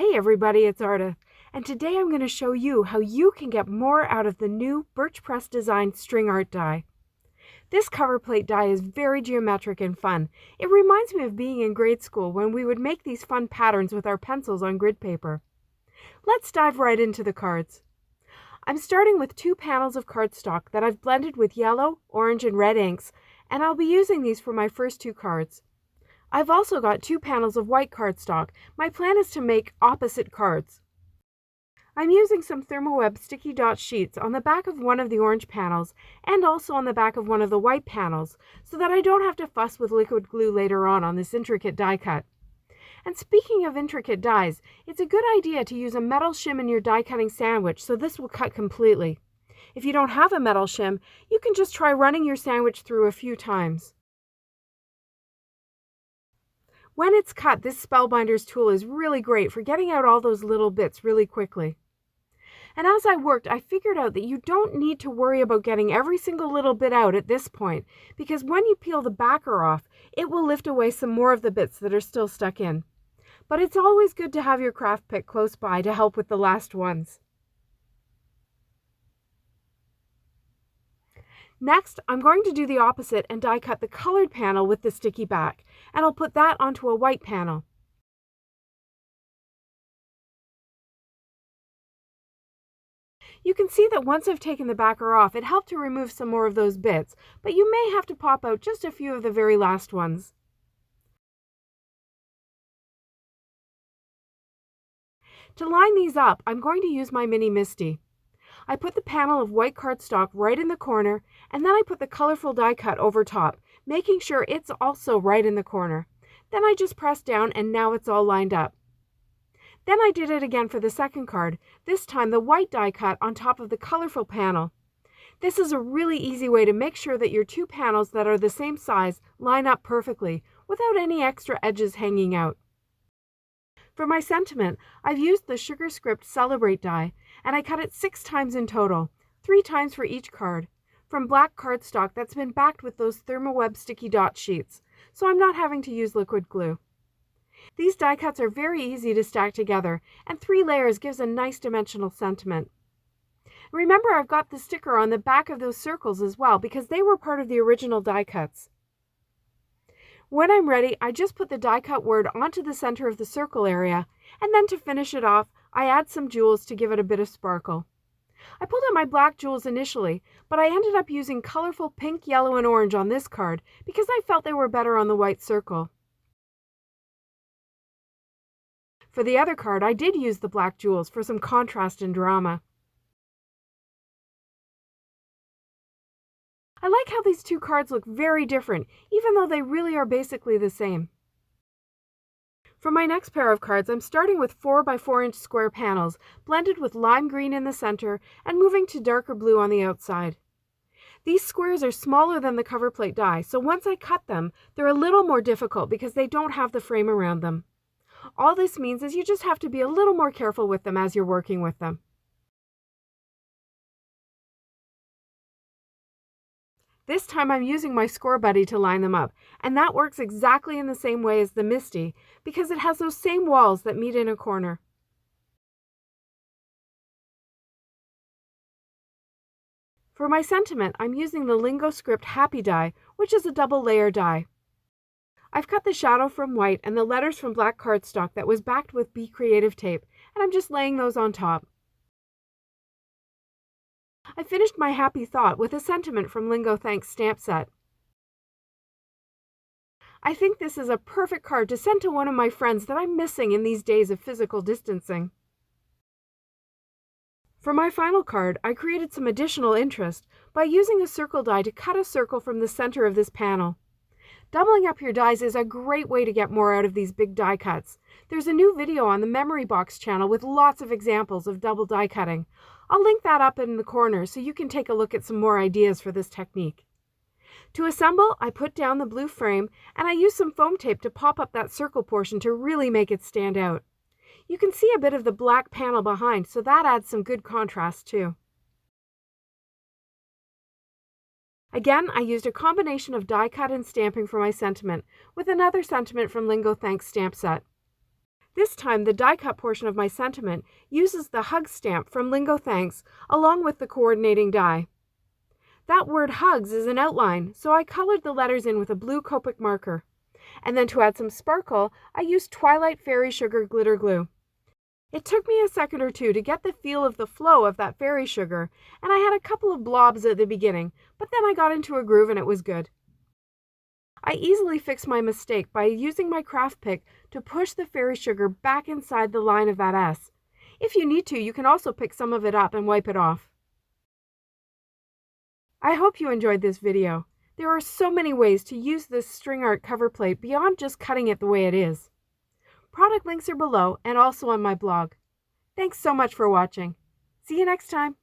Hey everybody, it's Arda, and today I'm going to show you how you can get more out of the new Birch Press Design string art die. This cover plate die is very geometric and fun. It reminds me of being in grade school when we would make these fun patterns with our pencils on grid paper. Let's dive right into the cards. I'm starting with 2 panels of cardstock that I've blended with yellow, orange, and red inks, and I'll be using these for my first 2 cards. I've also got 2 panels of white cardstock. My plan is to make opposite cards. I'm using some Thermoweb sticky dot sheets on the back of one of the orange panels and also on the back of one of the white panels so that I don't have to fuss with liquid glue later on this intricate die cut. And speaking of intricate dies, it's a good idea to use a metal shim in your die cutting sandwich so this will cut completely. If you don't have a metal shim, you can just try running your sandwich through a few times. When it's cut, this Spellbinders tool is really great for getting out all those little bits really quickly. And as I worked, I figured out that you don't need to worry about getting every single little bit out at this point, because when you peel the backer off, it will lift away some more of the bits that are still stuck in. But it's always good to have your craft pick close by to help with the last ones. Next, I'm going to do the opposite and die cut the colored panel with the sticky back, and I'll put that onto a white panel. You can see that once I've taken the backer off, it helped to remove some more of those bits, but you may have to pop out just a few of the very last ones. To line these up, I'm going to use my Mini Misty. I put the panel of white cardstock right in the corner, and then I put the colorful die cut over top, making sure it's also right in the corner. Then I just press down and now it's all lined up. Then I did it again for the second card, this time the white die cut on top of the colorful panel. This is a really easy way to make sure that your 2 panels that are the same size line up perfectly without any extra edges hanging out. For my sentiment, I've used the Sugar Script Celebrate die, and I cut it 6 times in total, 3 times for each card, from black cardstock that's been backed with those Thermoweb sticky dot sheets, so I'm not having to use liquid glue. These die cuts are very easy to stack together, and 3 layers gives a nice dimensional sentiment. Remember, I've got the sticker on the back of those circles as well because they were part of the original die cuts. When I'm ready, I just put the die cut word onto the center of the circle area, and then to finish it off, I add some jewels to give it a bit of sparkle. I pulled out my black jewels initially, but I ended up using colorful pink, yellow, and orange on this card because I felt they were better on the white circle. For the other card, I did use the black jewels for some contrast and drama. I like how these 2 cards look very different, even though they really are basically the same. For my next pair of cards, I'm starting with 4 by 4 inch square panels, blended with lime green in the center and moving to darker blue on the outside. These squares are smaller than the cover plate die, so once I cut them, they're a little more difficult because they don't have the frame around them. All this means is you just have to be a little more careful with them as you're working with them. This time I'm using my Score Buddy to line them up, and that works exactly in the same way as the Misty because it has those same walls that meet in a corner. For my sentiment, I'm using the Lingo Script Happy die, which is a double layer die. I've cut the shadow from white and the letters from black cardstock that was backed with Be Creative tape, and I'm just laying those on top. I finished my happy thought with a sentiment from Lingo Thanks stamp set. I think this is a perfect card to send to one of my friends that I'm missing in these days of physical distancing. For my final card, I created some additional interest by using a circle die to cut a circle from the center of this panel. Doubling up your dies is a great way to get more out of these big die cuts. There's a new video on the Memory Box channel with lots of examples of double die cutting. I'll link that up in the corner so you can take a look at some more ideas for this technique. To assemble, I put down the blue frame and I used some foam tape to pop up that circle portion to really make it stand out. You can see a bit of the black panel behind, so that adds some good contrast too. Again, I used a combination of die cut and stamping for my sentiment, with another sentiment from Lingo Thanks stamp set. This time, the die cut portion of my sentiment uses the hug stamp from Lingo Thanks along with the coordinating die. That word hugs is an outline, so I colored the letters in with a blue Copic marker. And then to add some sparkle, I used Twilight Fairy Sugar glitter glue. It took me a second or two to get the feel of the flow of that fairy sugar, and I had a couple of blobs at the beginning, but then I got into a groove and it was good. I easily fixed my mistake by using my craft pick to push the fairy sugar back inside the line of that S. If you need to, you can also pick some of it up and wipe it off. I hope you enjoyed this video. There are so many ways to use this string art cover plate beyond just cutting it the way it is. Product links are below and also on my blog. Thanks so much for watching. See you next time.